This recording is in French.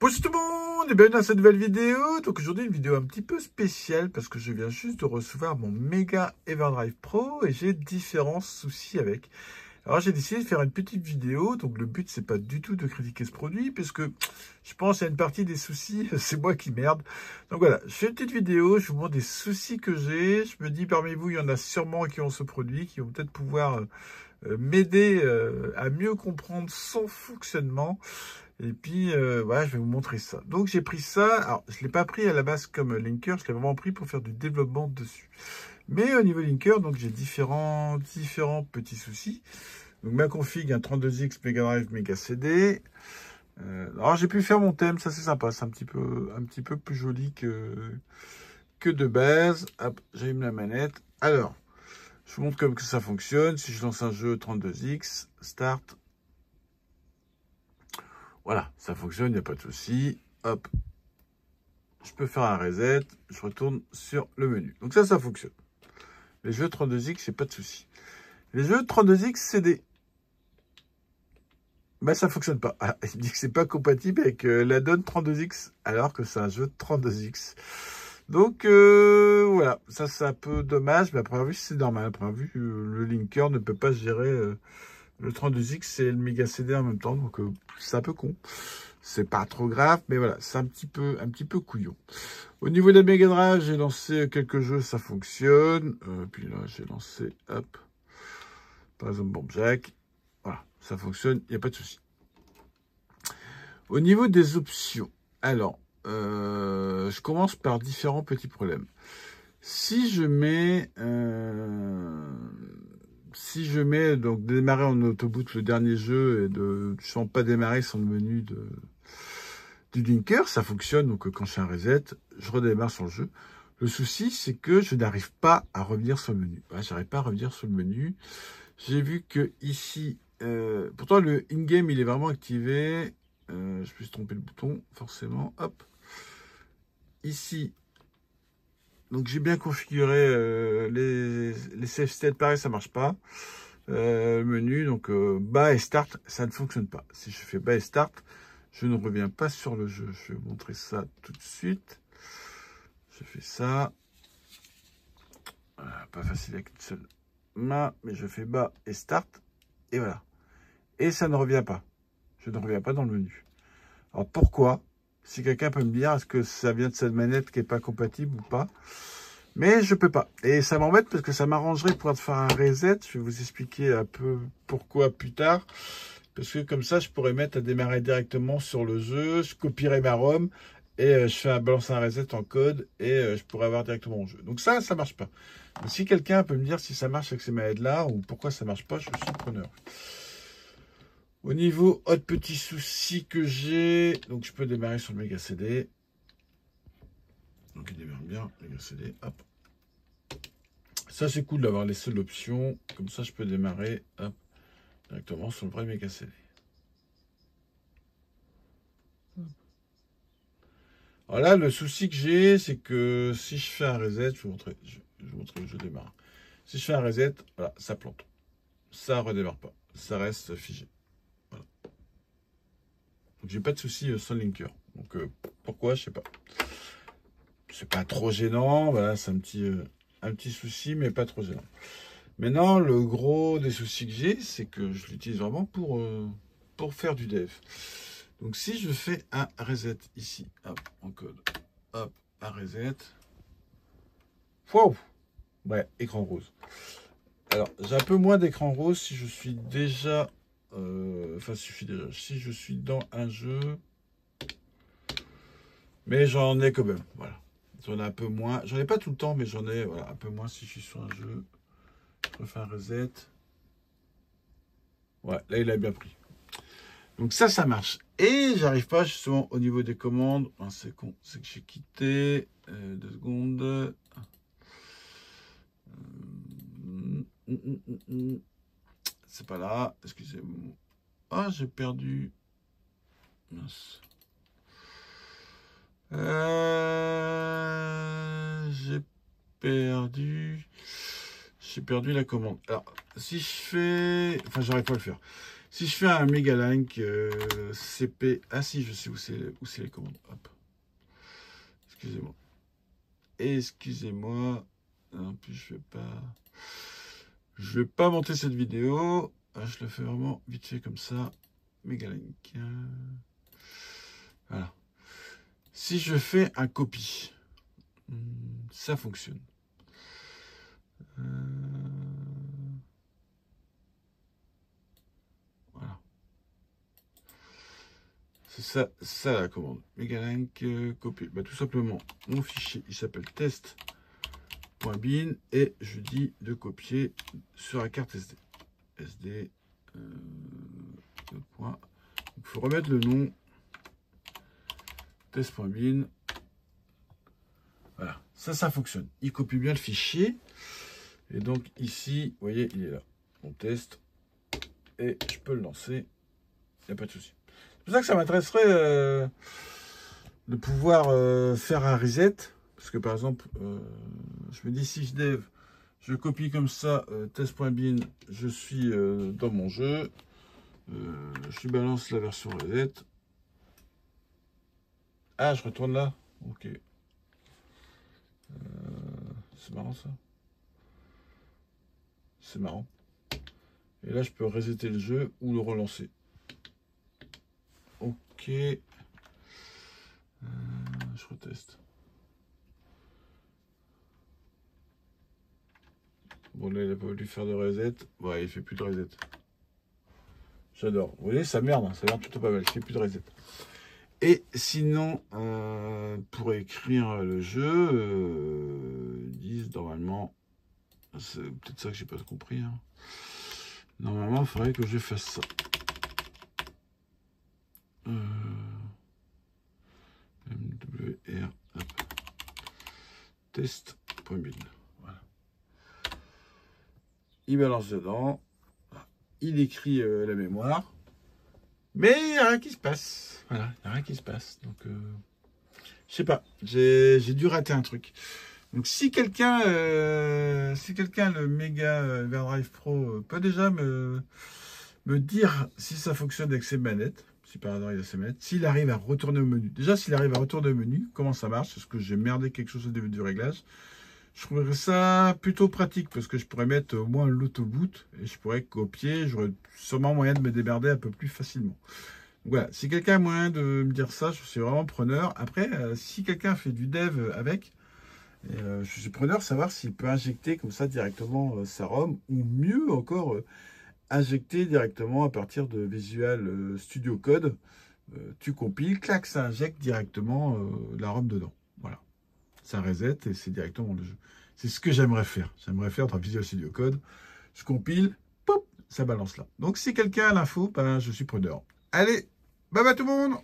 Bonjour tout le monde et bienvenue dans cette nouvelle vidéo. Donc aujourd'hui une vidéo un petit peu spéciale parce que je viens juste de recevoir mon Mega Everdrive Pro et j'ai différents soucis avec. Alors j'ai décidé de faire une petite vidéo, donc le but c'est pas du tout de critiquer ce produit puisque je pense qu'il y a une partie des soucis, c'est moi qui merde. Donc voilà, je fais une petite vidéo, je vous montre des soucis que j'ai. Je me dis parmi vous il y en a sûrement qui ont ce produit, qui vont peut-être pouvoir m'aider à mieux comprendre son fonctionnement. Et puis, voilà, je vais vous montrer ça. Donc, j'ai pris ça. Alors, je ne l'ai pas pris à la base comme linker. Je l'ai vraiment pris pour faire du développement dessus. Mais au niveau linker, donc j'ai différents petits soucis. Donc, ma config, un 32X Mega Drive Mega CD. Alors, j'ai pu faire mon thème. Ça, c'est sympa. C'est un petit peu plus joli que de base. Hop, j'allume la manette. Alors, je vous montre comme que ça fonctionne. Si je lance un jeu 32X, start. Voilà, ça fonctionne, il n'y a pas de souci. Hop, je peux faire un reset, je retourne sur le menu. Donc ça fonctionne. Les jeux 32X, c'est pas de souci. Les jeux 32X CD, ben ça fonctionne pas. Ah, il dit que c'est pas compatible avec la donne 32X, alors que c'est un jeu 32X. Donc voilà, ça c'est un peu dommage, mais à première vue c'est normal. À première vue, le linker ne peut pas gérer le 32X et le Mega CD en même temps, donc c'est un peu con. C'est pas trop grave, mais voilà, c'est un petit peu couillon. Au niveau de la Mega Drive, j'ai lancé quelques jeux, ça fonctionne. Puis là, j'ai lancé, hop, par exemple, Bomb Jack. Voilà, ça fonctionne, il n'y a pas de souci. Au niveau des options, alors, je commence par différents petits problèmes. Si je mets donc démarrer en autoboot le dernier jeu et de je sens pas démarrer sans le menu du linker, ça fonctionne. Donc quand je fais un reset, je redémarre sur le jeu. Le souci, c'est que je n'arrive pas à revenir sur le menu. Ouais, j'arrive pas à revenir sur le menu. J'ai vu que ici, pourtant le in-game il est vraiment activé. Je me suis trompé le bouton, forcément. Hop. Ici, donc j'ai bien configuré les save state, pareil, ça marche pas. Menu, donc bas et start, ça ne fonctionne pas. Si je fais bas et start, je ne reviens pas sur le jeu. Je vais vous montrer ça tout de suite. Je fais ça. Voilà, pas facile avec une seule main, mais je fais bas et start. Et voilà. Et ça ne revient pas. Je ne reviens pas dans le menu. Alors pourquoi? Si quelqu'un peut me dire, est-ce que ça vient de cette manette qui n'est pas compatible ou pas? Mais je peux pas. Et ça m'embête parce que ça m'arrangerait de pouvoir faire un reset. Je vais vous expliquer un peu pourquoi plus tard. Parce que comme ça, je pourrais mettre à démarrer directement sur le jeu. Je copierai ma ROM et je fais balance un reset en code et je pourrais avoir directement mon jeu. Donc ça marche pas. Donc, si quelqu'un peut me dire si ça marche avec ces manettes-là ou pourquoi ça marche pas, je suis preneur. Au niveau autre petit souci que j'ai, donc je peux démarrer sur le Mega CD. Donc il démarre bien, Mega CD, hop. Ça c'est cool d'avoir laissé l'option, comme ça je peux démarrer hop, directement sur le vrai Mega CD. Alors là, le souci que j'ai, c'est que si je fais un reset, je vais vous montrer, je démarre. Si je fais un reset, voilà, ça plante. Ça redémarre pas, ça reste figé. Voilà. Donc j'ai pas de souci sans linker. Donc pourquoi, je sais pas. C'est pas trop gênant, voilà, c'est un petit souci, mais pas trop gênant. Maintenant, le gros des soucis que j'ai, c'est que je l'utilise vraiment pour faire du dev. Donc si je fais un reset ici, hop, en code, hop, un reset. Wow! Ouais, écran rose. Alors, j'ai un peu moins d'écran rose si je suis déjà... si je suis dans un jeu. Mais j'en ai quand même, voilà. J'en ai un peu moins. J'en ai pas tout le temps, mais j'en ai voilà, un peu moins si je suis sur un jeu. Je refais un reset. Ouais, là, il a bien pris. Donc ça marche. Et j'arrive pas justement au niveau des commandes. Ah, c'est con, c'est que j'ai quitté. 2 secondes. C'est pas là. Excusez-moi. Ah, j'ai perdu. Mince. J'ai perdu la commande. Alors, si je fais... Enfin, j'arrive pas à le faire. Si je fais un Megalink CP... Ah si, je sais où c'est les commandes. Hop. Excusez-moi. Excusez-moi. En plus, je vais pas monter cette vidéo. Ah, je le fais vraiment vite fait comme ça. Megalink. Voilà. Si je fais un copy, ça fonctionne. Voilà. C'est ça la commande. Megalink copy. Bah, tout simplement, mon fichier, il s'appelle test.bin et je dis de copier sur la carte SD. SD. Il faut remettre le nom test.bin. Voilà, ça fonctionne. Il copie bien le fichier. Et donc ici, vous voyez, il est là. On teste. Et je peux le lancer. Il n'y a pas de souci. C'est pour ça que ça m'intéresserait de pouvoir faire un reset. Parce que par exemple, je me dis si je dev, je copie comme ça, test.bin, je suis dans mon jeu. Je lui balance la version reset. Ah, je retourne là. Ok. C'est marrant ça. C'est marrant. Et là, je peux resetter le jeu ou le relancer. Ok. Je reteste. Bon, là, il n'a pas voulu faire de reset. Ouais, il fait plus de reset. J'adore. Vous voyez, ça merde. Hein, ça merde plutôt pas mal. Il fait plus de reset. Et sinon, pour écrire le jeu, ils disent normalement, c'est peut-être ça que j'ai pas compris. Hein. Normalement, il faudrait que je fasse ça. MWR test.bin. Voilà. Il balance dedans. Il écrit la mémoire. Mais il n'y a rien qui se passe. Voilà, il n'y a rien qui se passe. Donc, je sais pas. J'ai dû rater un truc. Donc, si quelqu'un, le Mega Everdrive Pro peut déjà me dire si ça fonctionne avec ses manettes, si par hasard il a ses manettes, s'il arrive à retourner au menu. Déjà, s'il arrive à retourner au menu, comment ça marche? Est-ce que j'ai merdé quelque chose au début du réglage? Je trouverais ça plutôt pratique parce que je pourrais mettre au moins l'autoboot et je pourrais copier. J'aurais sûrement moyen de me démerder un peu plus facilement. Donc voilà, si quelqu'un a moyen de me dire ça, je suis vraiment preneur. Après, si quelqu'un fait du dev avec, je suis preneur de savoir s'il peut injecter comme ça directement sa ROM ou mieux encore injecter directement à partir de Visual Studio Code. Tu compiles, clac, ça injecte directement la ROM dedans. Voilà. Ça reset et c'est directement le jeu. C'est ce que j'aimerais faire. J'aimerais faire dans Visual Studio Code. Je compile, pop, ça balance là. Donc si quelqu'un a l'info, ben, je suis preneur. Allez, bye bye tout le monde!